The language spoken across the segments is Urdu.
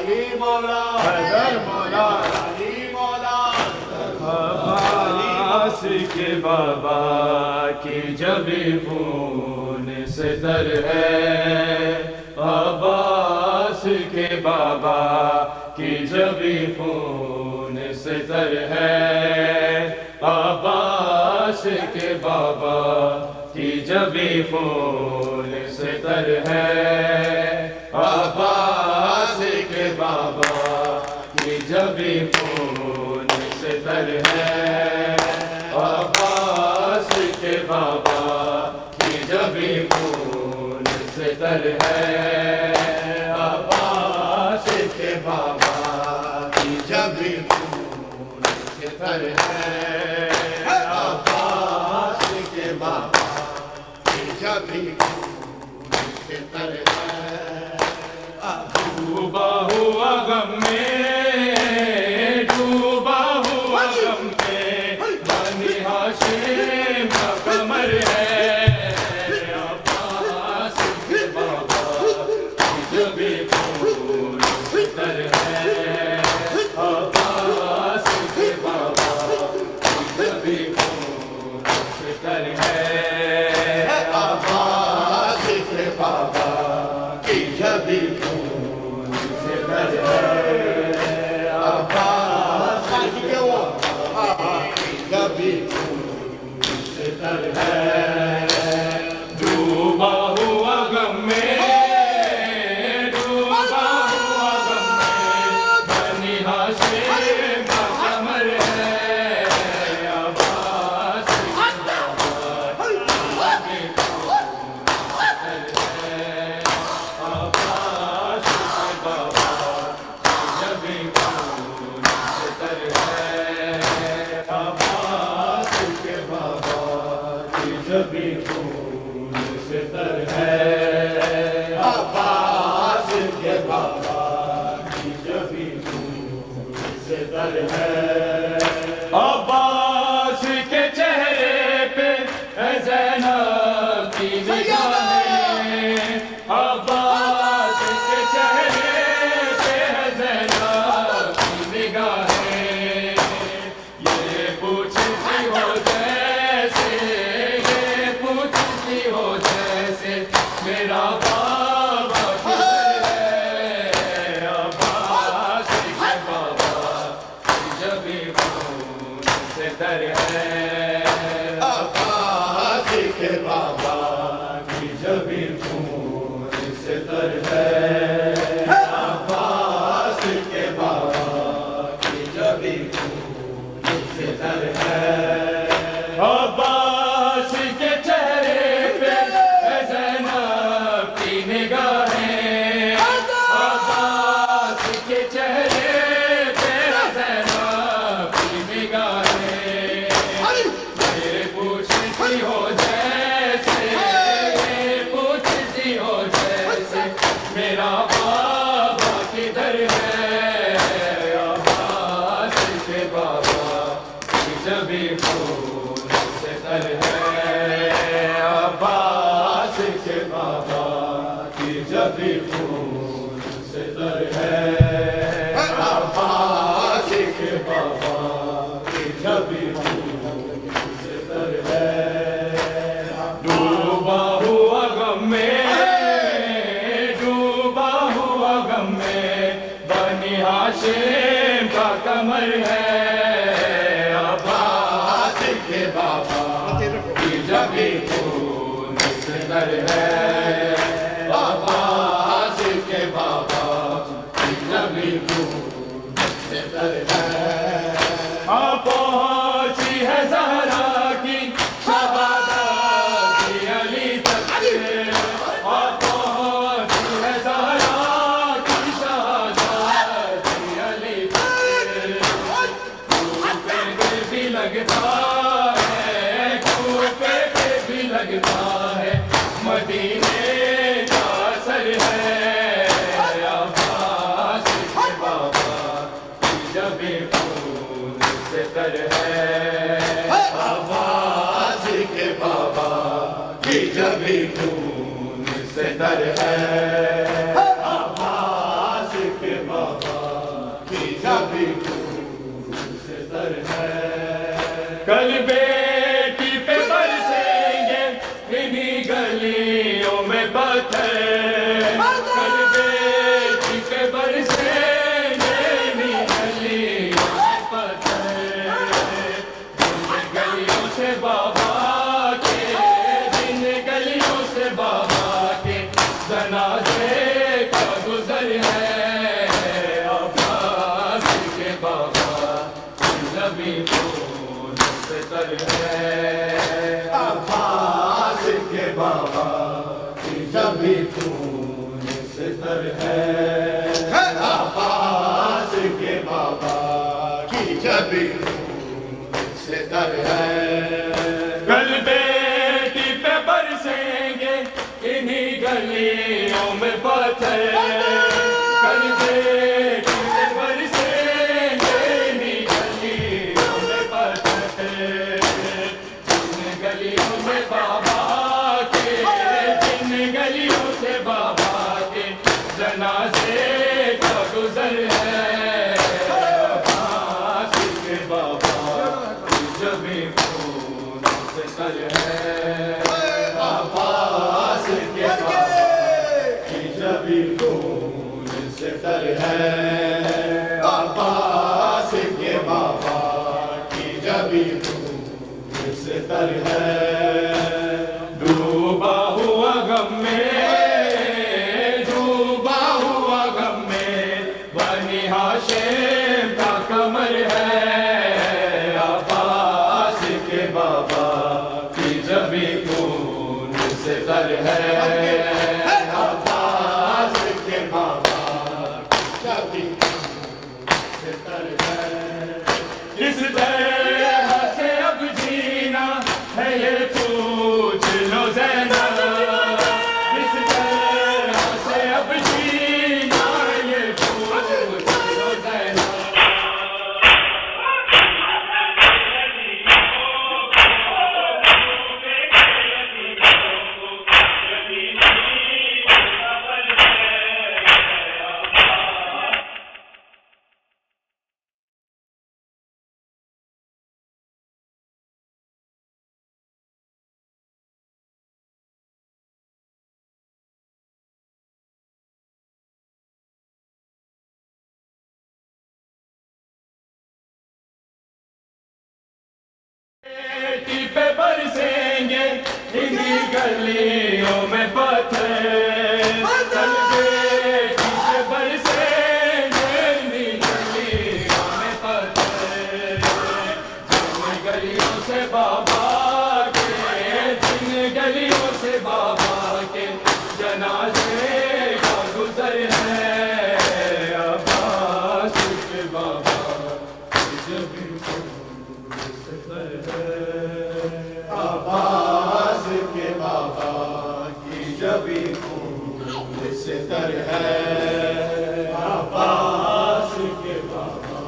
علی مولا حیدر مولا علی مولا عباس کے بابا کی جبی خون سے تر ہے، عباس کے بابا کی جبی خون سے تر ہے، عباس کے بابا کی جبی خون سے تر ہے، عباس کے بابا کی جبی خون سے تر ہے، عباس کے بابا کی جبی خون سے تر ہے، عباس کے بابا کی جبی خون سے تر ہے، عباس کے بابا کی جبی خون سے تر ہے، ڈوبا ہوا غم میں بنی ہاشم کا کمر ہے، عباس کے بابا کی جبی خون سے تر ہے، عباس کے بابا کی جبی خون سے تر ہے، عباس کے بابا کی جبی خون سے تر ہے، عباس کے بابا جبی خون سے تر ہے، ڈوبا ہوا غم میں، ڈوبا ہوا غم میں بنی ہاشم کا کمر ہے، عباس کے بابا کی جبی خون سے تر ہے، عباس کے بابا کی جبی خون سے تر ہے، عباس کے بابا کی جبی خون سے تر ہے، عباس کے بابا کی جبی خون سے تر ہے، عباس کے چہرے پہ ہے زینب کی نگاہیں، عباس کے چہرے پہ ہے زینب کی نگاہیں، یہ پوچھتی ہو جیسے، یہ پوچھتی ہو جیسے میرا بابا کدھر ہے، عباس کے بابا کی جبی خون سے تر ہے، عباس کے بابا کی جبی خون سے تر ہے، عباس کے بابا کی جبی خون سے تر ہے، عباس کے چہرے پہ ہے زینب کی نگاہیں، عباس کے چہرے پہ ہے زینب کی نگاہیں، یہ پوچھتی ہو جیسے، یہ پوچھتی ہو جیسے میرا بابا کدھر ہے، عباس کے بابا کی جبی خون سے تر ہے، عباس کے بابا کی جبی خون سے تر ہے، عباس کے بابا کی جبی خون سے تر ہے، ڈوبا ہوا غم میں، ڈوبا ہوا غم میں بنی ہاشم کا کمر ہے، عباس کے بابا کی جبی خون سے تر ہے، عباس کے بابا کی جبی خون سے تر ہے، پہنچی ہے زہرا کی شہادت علی تک، پہنچی ہے زہرا کی شہادت علی تک، کوفے پہ بھی لگتا ہے، کوفے پہ بھی لگتا ہے، مدینے کا اثر ہے، عباس کے بابا کی جبی خون سے تر ہے، عباس کے بابا کی جبی خون سے تر ہے، عباس کے بابا جبھی خون سے تر ہے، عباس کے بابا کی جبھی خون سے تر ہے، عباس کے بابا کی جبھی خون سے تر ہے، کل بیٹی پہ برسیں گے انہی گلیوں میں پتھر، کل بیٹی پہ برسیں گے انہی گلیوں میں پتھر، جن گلیوں سے بابا کے، جن گلیوں سے بابا کے جنازے کا گزر ہے، عباس کے بابا جبھی خون سے تر ہے، عباس کے بابا کی جبھی خون سے تر ہے، عباس کے بابا کی جبھی خون سے تر ہے، ڈوبا ہوا غم میں، ڈوبا ہوا غم میں بنی ہاشم کا کمر ہے، عباس کے بابا کی جبھی خون سے تر ہے، عباس کے بابا کی جبھی خون سے تر ہے، کس طرح سے اب جینا ہے یہ پوچھ لو زینب، کس طرح سے اب جینا ہے یہ پوچھ لو زینب، بیٹی پہ برسیں گے انہی گلیوں میں پتھر، کل بیٹی پہ برسیں گے انہی گلیوں میں پتھر، جن گلیوں سے بابا کے، جن گلیوں سے بابا کے جنازے کا گزر ہے، عباس کے بابا جبھی خون سے تر ہے، عباس کے بابا کی جبھی خون سے تر ہے، عباس کے بابا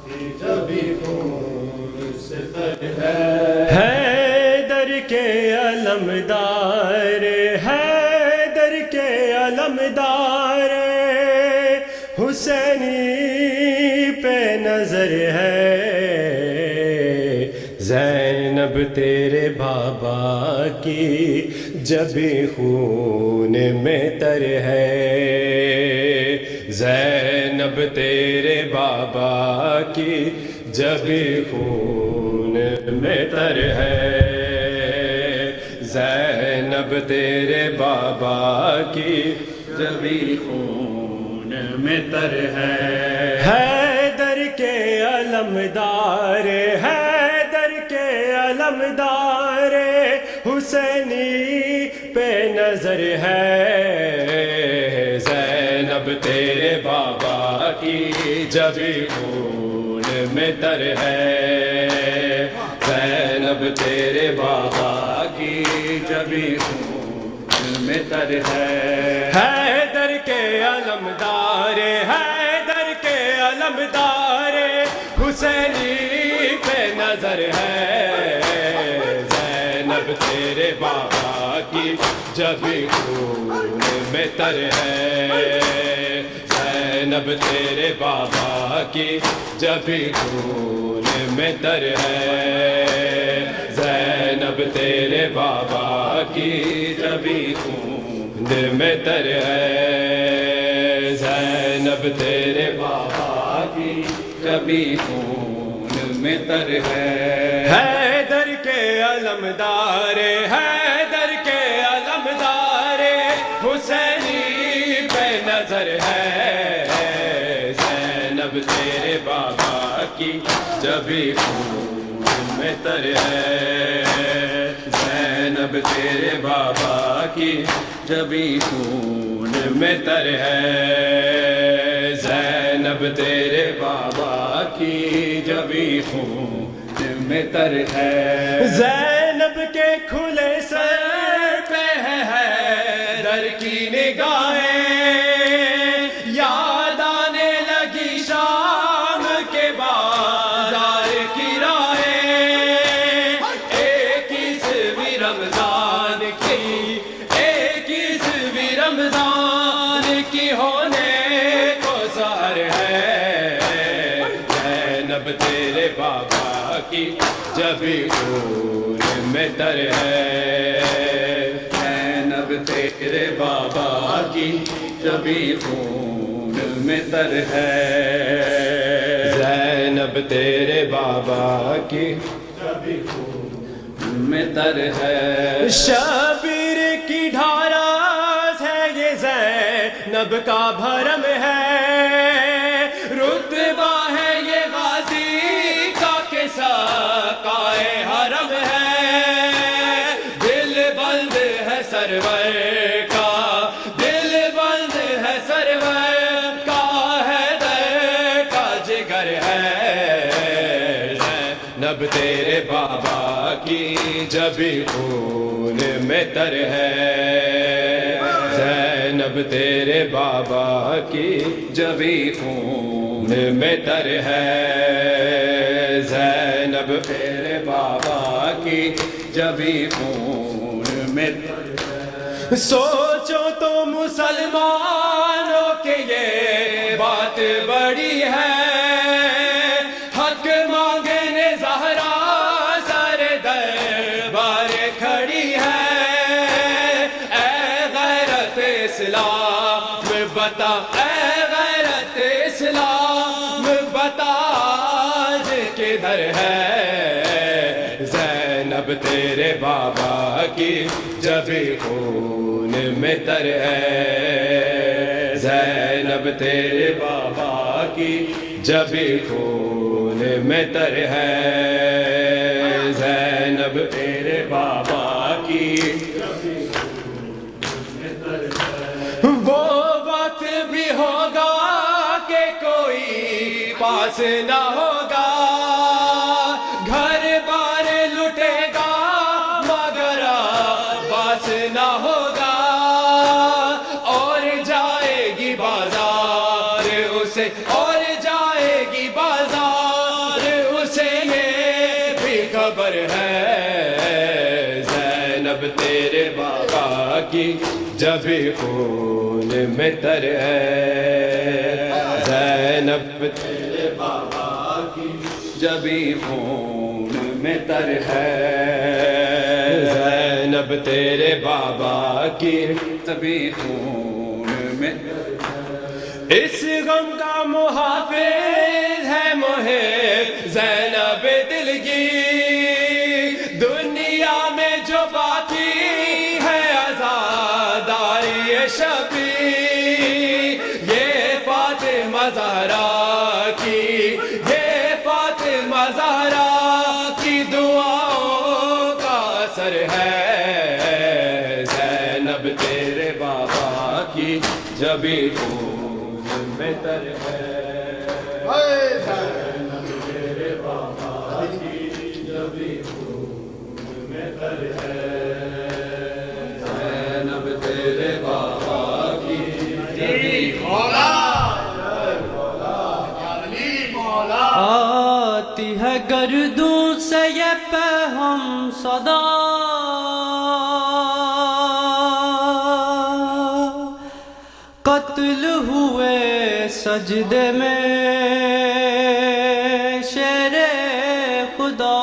کی جبھی خون سے تر ہے، حیدر کے علمدار، حیدر کے علمدار، حسینی پہ نظر ہے، زینب تیرے بابا کی جبھی خون میں تر ہے، زینب تیرے بابا کی جبھی خون میں تر ہے، زینب تیرے بابا کی جبھی خون میں تر ہے، حیدر کے علمدار، حیدر کے علمدار، حسینی پہ نظر ہے، زینب تیرے بابا کی جبھی خون میں تر ہے، زینب تیرے بابا کی جبھی خون میں تر ہے، حیدر کے علمدار، حیدر کے علمدار، حسینی پہ نظر ہے، زینب تیرے بابا کی جبھی خون میں تر ہے، زینب تیرے بابا کی جبھی خون میں تر ہے، زینب تیرے بابا کی جبھی خون میں تر ہے، زینب تیرے بابا کی جبھی خون میں تر ہے، حیدر کے علمدار، حیدر کے علمدار، حسینی پہ نظر ہے، زینب تیرے بابا کی جبھی خون میں تر ہے، زینب تیرے بابا کی جبھی خون میں تر ہے، زینب تیرے بابا کی جبھی خون میں تر ہے، زینب کے کھلے سر پہ ہے حیدر کی نگاہیں، یاد آنے لگی شام کے بازار کی راہیں، 21ویں رمضان کی 21ویں رمضان کی ہونے کو سحر ہے، زینب تیرے بابا کی جبھی خون میں تر ہے، زینب تیرے بابا کی جبھی خون میں تر ہے، زینب تیرے بابا کی جبھی خون میں تر ہے، شبیر کی ڈھاراس ہے یہ زینب کا بھرم ہے، رتبہ ہے یہ غازی کا ساقائے حرم ہے، دل بند ہے سرور کا، دل بند ہے سرور کا، حیدر کا جگر ہے، زینب تیرے بابا کی جبھی خون میں تر ہے، زینب تیرے بابا کی جبھی خون میں تر ہے، زینب تیرے بابا کی جبھی خون میں تر ہے، سوچو تو مسلمانوں کے یہ بات بڑی ہے، حق مانگنے زہرا سر دربار کھڑی ہے، اے غیرت اسلام بتا، اے غیرت اسلام بتا کدھر ہے، زینب تیرے بابا کی جبھی خون میں تر ہے، زینب تیرے بابا کی جبھی خون میں تر ہے، زینب تیرے بابا کی جبھی خون میں تر ہے، وہ وقت بھی ہوگا کہ کوئی پاس نہ ہوگا، گھر بار لٹے گا مگر پاس نہ ہوگا، اور جائے گی بازار اسے، اور جائے گی بازار اسے یہ بھی خبر ہے، زینب تیرے بابا کی جبھی خون میں تر ہے، زینب تیرے بابا کی جبھی خون میں تر ہے، زینب تیرے بابا کی جبھی خون میں تر ہے، اس غم کا محافظ ہے محب زینب دلگیر، دنیا میں جو باقی ہے عزاداری شبیر، یہ فاطمہ زہرا کی، یہ فاطمہ زہرا کی دعاؤں کا اثر ہے، زینب تیرے بابا کی جبھی خون میں تر ہے، زینب تیرے بابا کی جبھی خون میں تر ہے، زینب تیرے بابا کی جبھی آتی ہے گردوں سے یہ پہم صدا، قتل ہوئے سجدے میں شیر خدا،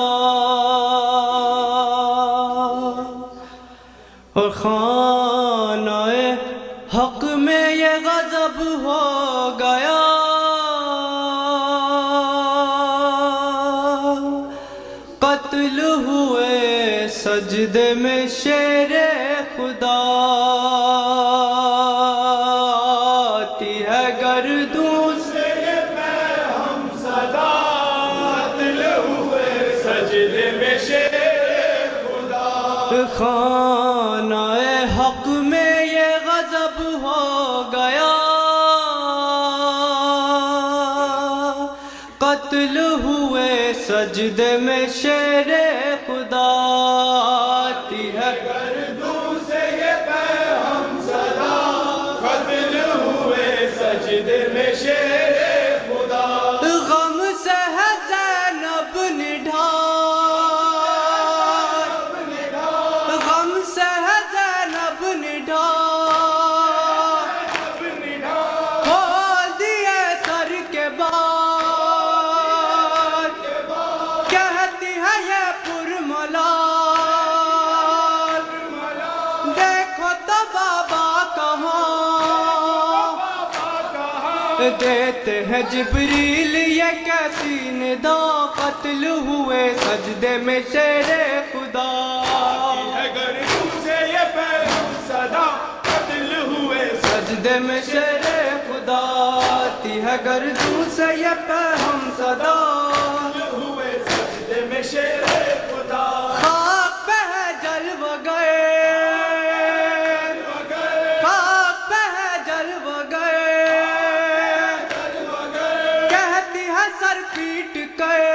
اور خانہ حق میں یہ غضب ہو گیا، قتل ہوئے سجدے میں شیر خدا، آتی ہے گردوں سے یہ پہم صدا، خانہ حق میں یہ غضب ہو گیا، قتل ہوئے سجدے میں شیر خدا، آتی ہے گردوں سے یہ پیغام صدا، قتل ہوئے سجدے میں شیر خدا، غم سے ہے زینب نڈھال، غم سے ہے زینب نڈھال، کھول دیے سر کے بال، کہتی ہے یہ پرملال، دیکھو تو بابا کہاں، دیتے ہیں جبریل یہ کیسی ندا، قتل ہوئے سجدے میں شیر خدا، ہے گردوں سے یہ پیغام صدا، قتل ہوئے سجدے میں شیر خدا، آتی ہے گردوں سے یہ پیغام صدا، ہوئے سجدے میں شیر خدا، خاک پہ ہے جلوہ گئے، خاک پہ ہے جلوہ گئے، کہتی ہے سر پیٹ گئے،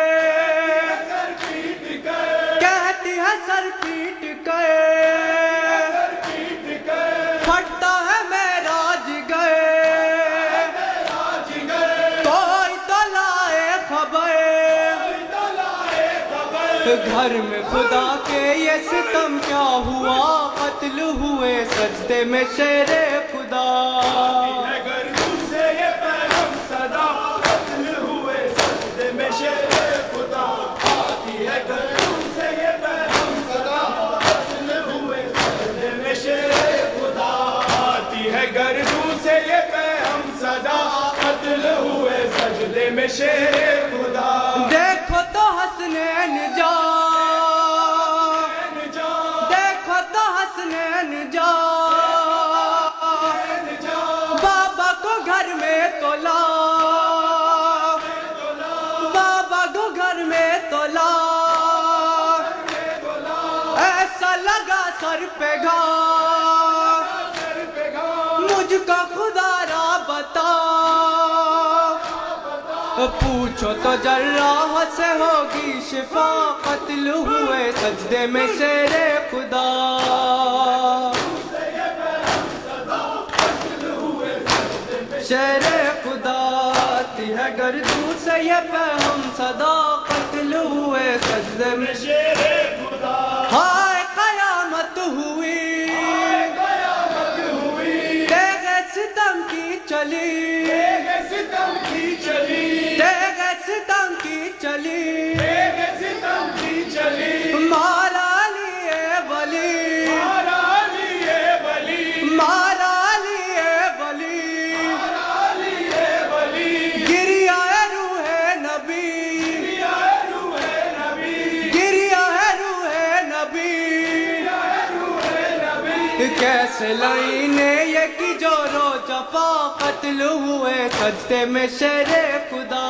کہتی ہے سر پیٹ گئے، پھٹتا ہے معراج گئے، کوئی تو لائے خبر، گھر میں خدا کے یہ ستم کیا ہوا، قتل ہوئے سجدے میں شیر خدا، ہے گردوں سے یہ پیغام صدا، قتل ہوئے سجدے میں شیر خدا، آتی ہے گردوں سے یہ پیغام صدا، قتل ہوئے سجدے میں شیر خدا، آتی ہے گردوں سے یہ پیغام صدا، قتل ہوئے سجدے میں شیر خدا، دیکھو تو حسنین جا، دیکھو تو حسنین جا، بابا کو گھر میں تو لا، بابا کو گھر میں تو لا، ایسا لگا سر پہ گا، مجھ کا خدا را بتا، پوچھو تو جراح سے ہوگی شفا، قتل ہوئے سجدے میں شیر خدا، شیر خدا، آتی ہے گردوں سے یہ پیغام صدا، قتل ہوئے سجدے میں شیر خدا، ہائے قیامت ہوئی، تیغ ستم کی چلی، ستم کی چلی، تیغ ستم کی چلی، ستم کی چلی، مارا لیے ولی، مارا لیے ولی، مارا لیے ولی، لیے ولی، گریا ہے روح نبی، روح نبی، گریا ہے روح نبی، کیسے لائنے یہ کی جو رو جفا، قتل ہوئے سجدے میں شیر خدا،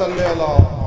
صلی اللہ